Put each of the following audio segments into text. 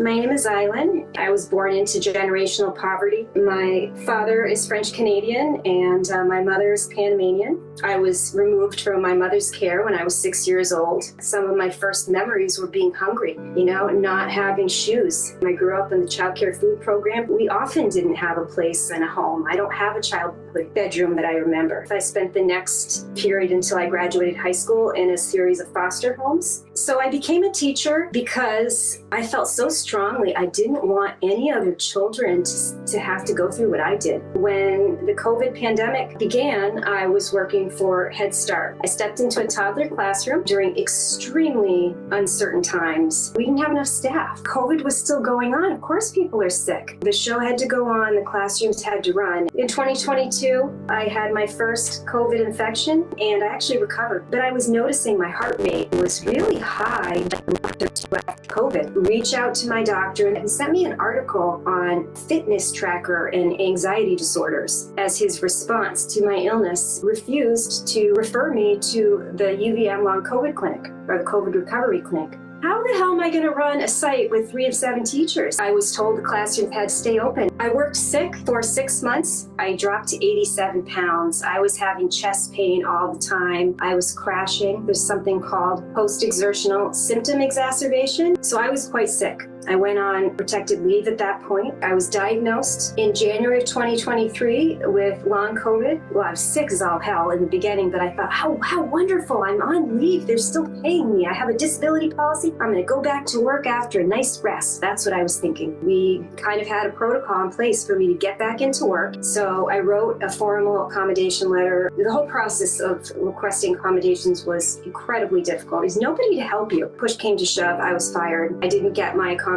My name is Iylan. I was born into generational poverty. My father is French-Canadian and my mother is Panamanian. I was removed from my mother's care when I was 6 years old. Some of my first memories were being hungry, not having shoes. I grew up in the child care food program. We often didn't have a place and a home. I don't have a childhood bedroom that I remember. I spent the next period until I graduated high school in a series of foster homes. So I became a teacher because I felt so strongly I didn't want any other children to have to go through what I did. When the COVID pandemic began, I was working for Head Start. I stepped into a toddler classroom during extremely uncertain times. We didn't have enough staff. COVID was still going on. Of course people are sick. The show had to go on, the classrooms had to run. In 2022, I had my first COVID infection and I actually recovered. But I was noticing my heart rate was really high after COVID. Reach out to my doctor and he sent me an article on fitness tracker and anxiety disorders as his response to my illness, refused to refer me to the UVM long COVID clinic or the COVID recovery clinic. How the hell am I going to run a site with 3 of 7 teachers? I was told the classroom had to stay open. I worked sick for 6 months. I dropped to 87 pounds. I was having chest pain all the time. I was crashing. There's something called post-exertional symptom exacerbation. So I was quite sick. I went on protected leave at that point. I was diagnosed in January of 2023 with long COVID. Well, I was sick as all hell in the beginning, but I thought, how wonderful. I'm on leave. They're still paying me. I have a disability policy. I'm going to go back to work after a nice rest. That's what I was thinking. We kind of had a protocol in place for me to get back into work. So I wrote a formal accommodation letter. The whole process of requesting accommodations was incredibly difficult. There's nobody to help you. Push came to shove. I was fired. I didn't get my accommodations.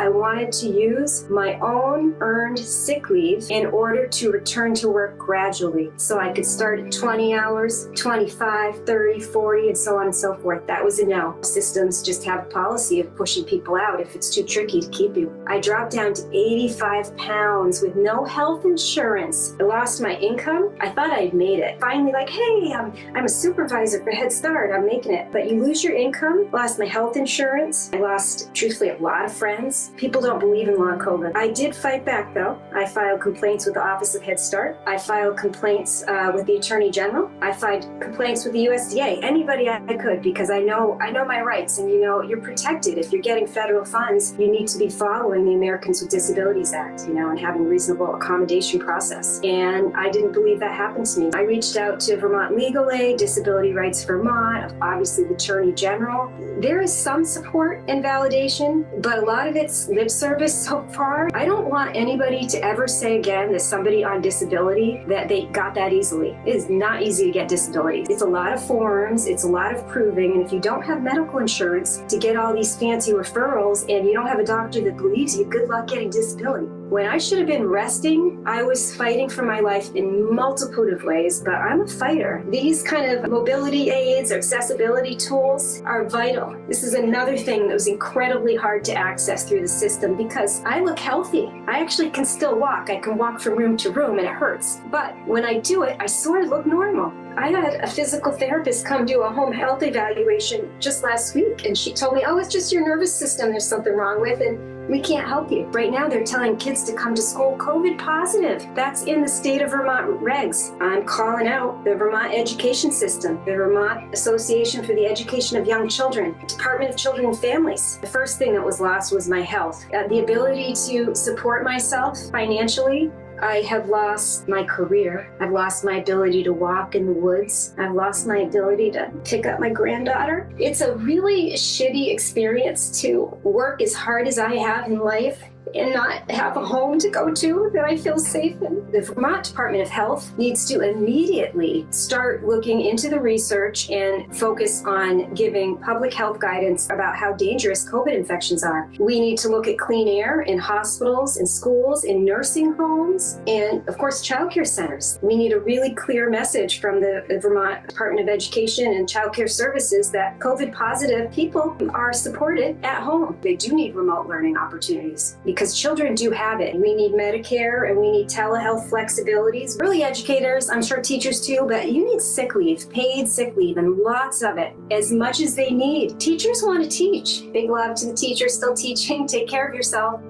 I wanted to use my own earned sick leave in order to return to work gradually. So I could start at 20 hours, 25, 30, 40, and so on and so forth. That was a no. Systems just have a policy of pushing people out if it's too tricky to keep you. I dropped down to 85 pounds with no health insurance. I lost my income. I thought I'd made it. Finally, hey, I'm a supervisor for Head Start. I'm making it. But you lose your income, lost my health insurance. I lost, truthfully, a lot of friends. People don't believe in long COVID. I did fight back though. I filed complaints with the Office of Head Start. I filed complaints with the Attorney General. I filed complaints with the USDA. Anybody I could, because I know my rights, and you're protected. If you're getting federal funds, you need to be following the Americans with Disabilities Act, and having reasonable accommodation process. And I didn't believe that happened to me. I reached out to Vermont Legal Aid, Disability Rights Vermont, obviously the Attorney General. There is some support and validation, but a lot of it's lip service so far. I don't want anybody to ever say again that somebody on disability, that they got that easily. It is not easy to get disability. It's a lot of forms, it's a lot of proving, and if you don't have medical insurance to get all these fancy referrals and you don't have a doctor that believes you, good luck getting disability. When I should have been resting, I was fighting for my life in multitude ways, but I'm a fighter. These kind of mobility aids or accessibility tools are vital. This is another thing that was incredibly hard to access through the system because I look healthy. I actually can still walk. I can walk from room to room and it hurts. But when I do it, I sort of look normal. I had a physical therapist come do a home health evaluation just last week, and she told me, oh, it's just your nervous system there's something wrong with, and we can't help you. Right now, they're telling kids to come to school COVID positive. That's in the state of Vermont regs. I'm calling out the Vermont education system, the Vermont Association for the Education of Young Children, Department of Children and Families. The first thing that was lost was my health. The ability to support myself financially. I have lost my career. I've lost my ability to walk in the woods. I've lost my ability to pick up my granddaughter. It's a really shitty experience to work as hard as I have in life and not have a home to go to that I feel safe in. The Vermont Department of Health needs to immediately start looking into the research and focus on giving public health guidance about how dangerous COVID infections are. We need to look at clean air in hospitals, in schools, in nursing homes, and of course, childcare centers. We need a really clear message from the Vermont Department of Education and Child Care Services that COVID positive people are supported at home. They do need remote learning opportunities because because children do have it. We need Medicare and we need telehealth flexibilities. Really educators, I'm sure teachers too, but you need sick leave, paid sick leave, and lots of it, as much as they need. Teachers want to teach. Big love to the teachers still teaching. Take care of yourself.